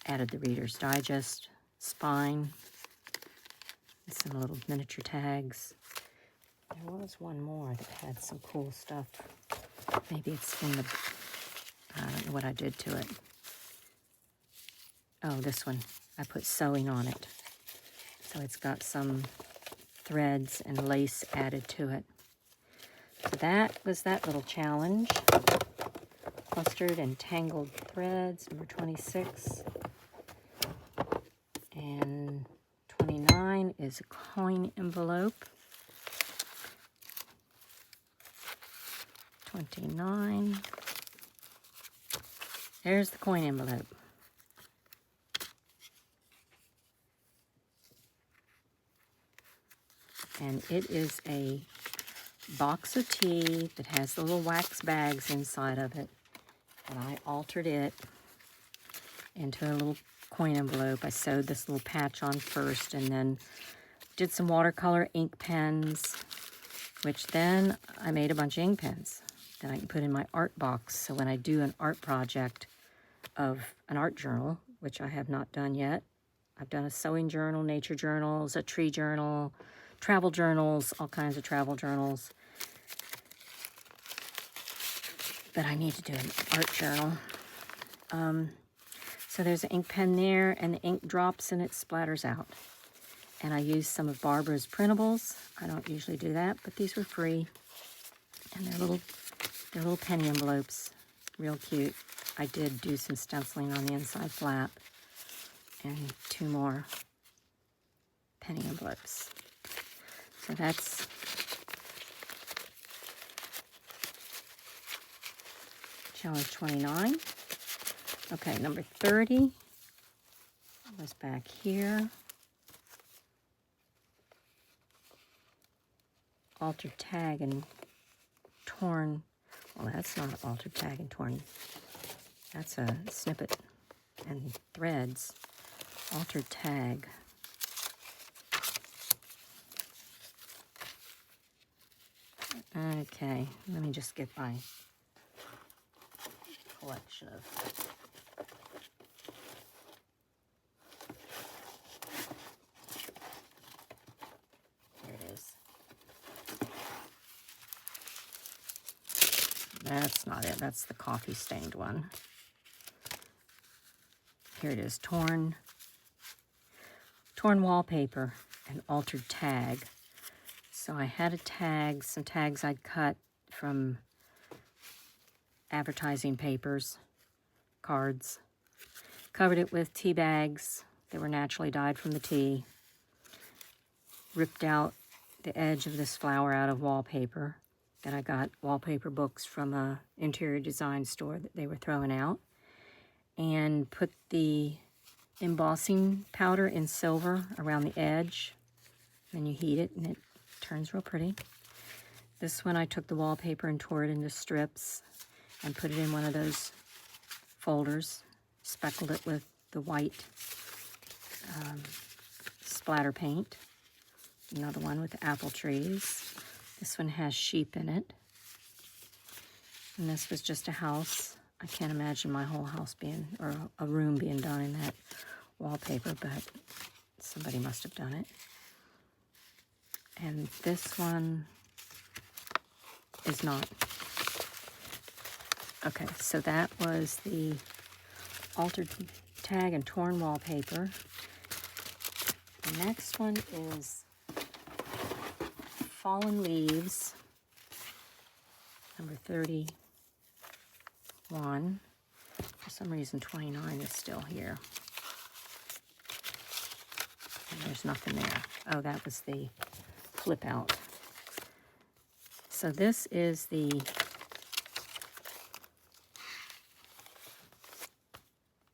Added the Reader's Digest spine. Some little miniature tags. There was one more that had some cool stuff. Maybe it's in the, I don't know what I did to it. Oh, this one. I put sewing on it. So it's got some threads and lace added to it. So that was that little challenge. Clustered and tangled threads, number 26. And 29 is a coin envelope. 29. There's the coin envelope. And it is a box of tea that has the little wax bags inside of it. And I altered it into a little coin envelope. I sewed this little patch on first, and then did some watercolor ink pens, which then I made a bunch of ink pens that I can put in my art box. So when I do an art project of an art journal, which I have not done yet, I've done a sewing journal, nature journals, a tree journal, travel journals, all kinds of travel journals. But I need to do an art journal. So there's an ink pen there, and the ink drops and it splatters out. And I used some of Barbara's printables. I don't usually do that, but these were free. And they're little penny envelopes. Real cute. I did do some stenciling on the inside flap, and 2 more penny envelopes. So that's challenge 29. Okay, number 30 was back here. Altered tag and torn. Well, that's not altered tag and torn. That's a snippet and threads. Altered tag. Okay, let me just get my collection of here it is. That's not it. That's the coffee stained one. Here it is. Torn wallpaper and altered tag. So I had a tag, some tags I'd cut from advertising papers, cards. Covered it with tea bags that were naturally dyed from the tea. Ripped out the edge of this flower out of wallpaper that I got wallpaper books from a interior design store that they were throwing out. And put the embossing powder in silver around the edge. Then you heat it and it turns real pretty. This one I took the wallpaper and tore it into strips and put it in one of those folders. Speckled it with the white splatter paint. Another one with apple trees. This one has sheep in it. And this was just a house. I can't imagine my whole house being, or a room being done in that wallpaper, but somebody must have done it. And this one is not. Okay, so that was the altered tag and torn wallpaper. The next one is fallen leaves, number 31. For some reason 29 is still here. And there's nothing there. Oh, that was the flip out. So this is the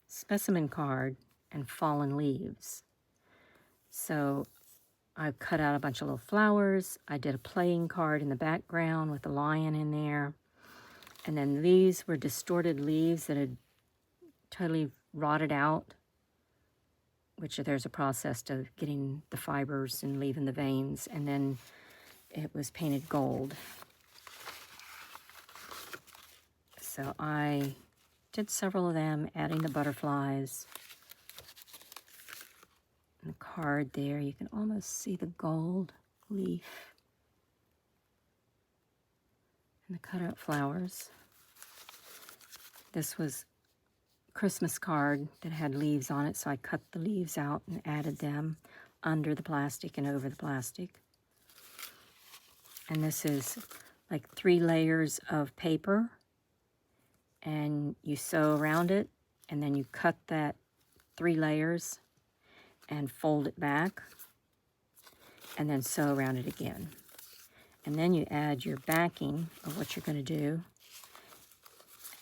specimen card and fallen leaves. So I cut out a bunch of little flowers. I did a playing card in the background with a lion in there. And then these were distorted leaves that had totally rotted out, which there's a process to getting the fibers and leaving the veins. And then it was painted gold. So I did several of them, adding the butterflies. And the card there, you can almost see the gold leaf. And the cutout flowers. This was a Christmas card that had leaves on it, so I cut the leaves out and added them under the plastic and over the plastic. And this is like 3 layers of paper, and you sew around it, and then you cut that 3 layers and fold it back, and then sew around it again. And then you add your backing of what you're going to do,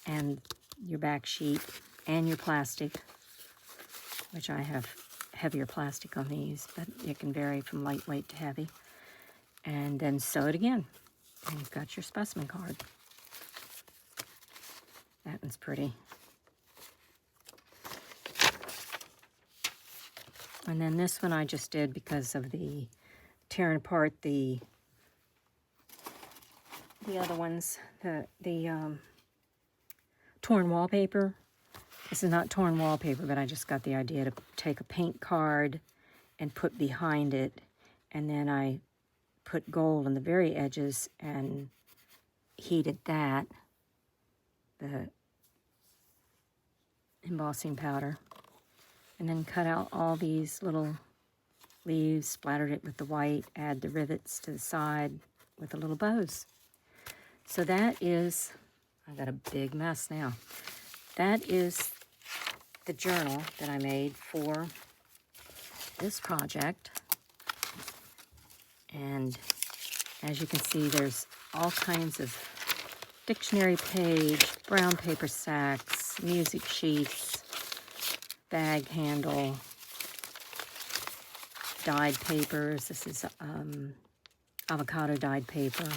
and your back sheet, and your plastic, which I have heavier plastic on these, but it can vary from lightweight to heavy. And then sew it again, and you've got your specimen card. That one's pretty. And then this one I just did because of the tearing apart the other ones, the torn wallpaper. This is not torn wallpaper, but I just got the idea to take a paint card and put behind it, and then I put gold on the very edges and heated that, the embossing powder, and then cut out all these little leaves, splattered it with the white, add the rivets to the side with the little bows. So that is, I got a big mess now. that is the journal that I made for this project. And as you can see, there's all kinds of dictionary page, brown paper sacks, music sheets, bag handle, dyed papers. This is avocado dyed paper.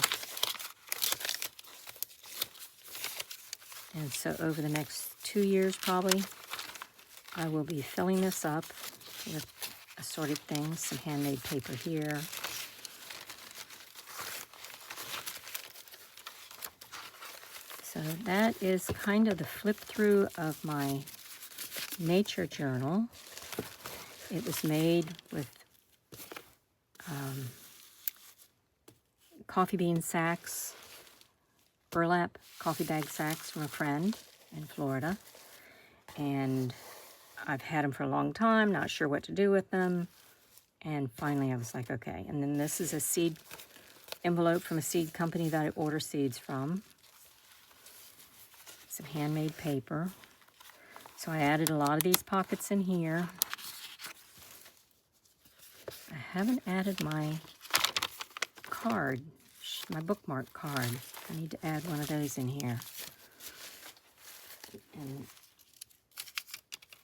And so over the next 2 years probably, I will be filling this up with assorted things, some handmade paper here. So that is kind of the flip through of my nature journal. It was made with coffee bean sacks, burlap coffee bag sacks from a friend in Florida. And I've had them for a long time, not sure what to do with them. And finally I was like, okay. And then this is a seed envelope from a seed company that I order seeds from. Some handmade paper. So I added a lot of these pockets in here. I haven't added my card, my bookmark card. I need to add one of those in here. And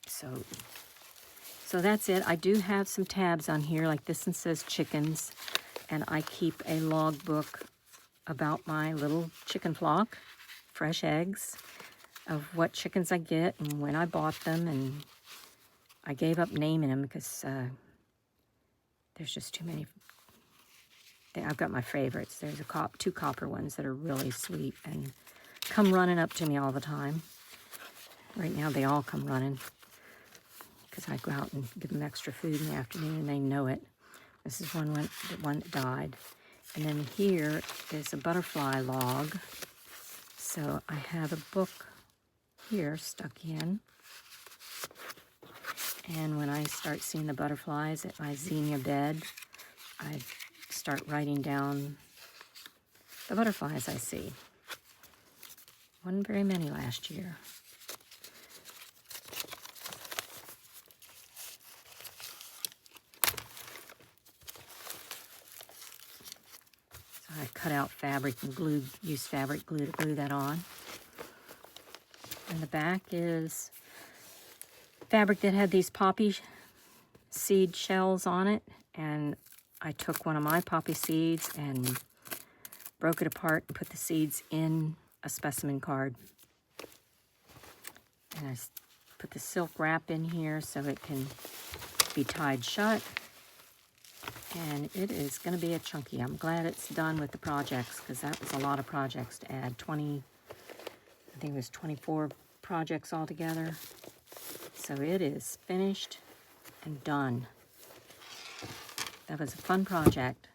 so that's it. I do have some tabs on here, like this one says chickens, and I keep a log book about my little chicken flock, fresh eggs, of what chickens I get and when I bought them, and I gave up naming them because there's just too many. I've got my favorites. There's two copper ones that are really sweet and come running up to me all the time. Right now they all come running because I go out and give them extra food in the afternoon and they know it. This is the one that died. And then here is a butterfly log. So I have a book here stuck in. And when I start seeing the butterflies at my zinnia bed, I start writing down the butterflies I see. Wasn't very many last year. So I cut out fabric and used fabric glue to glue that on. And the back is fabric that had these poppy seed shells on it, and I took one of my poppy seeds and broke it apart and put the seeds in a specimen card. And I put the silk wrap in here so it can be tied shut. And it is going to be a chunky. I'm glad it's done with the projects because that was a lot of projects to add. I think it was 24 projects altogether. So it is finished and done. That was a fun project.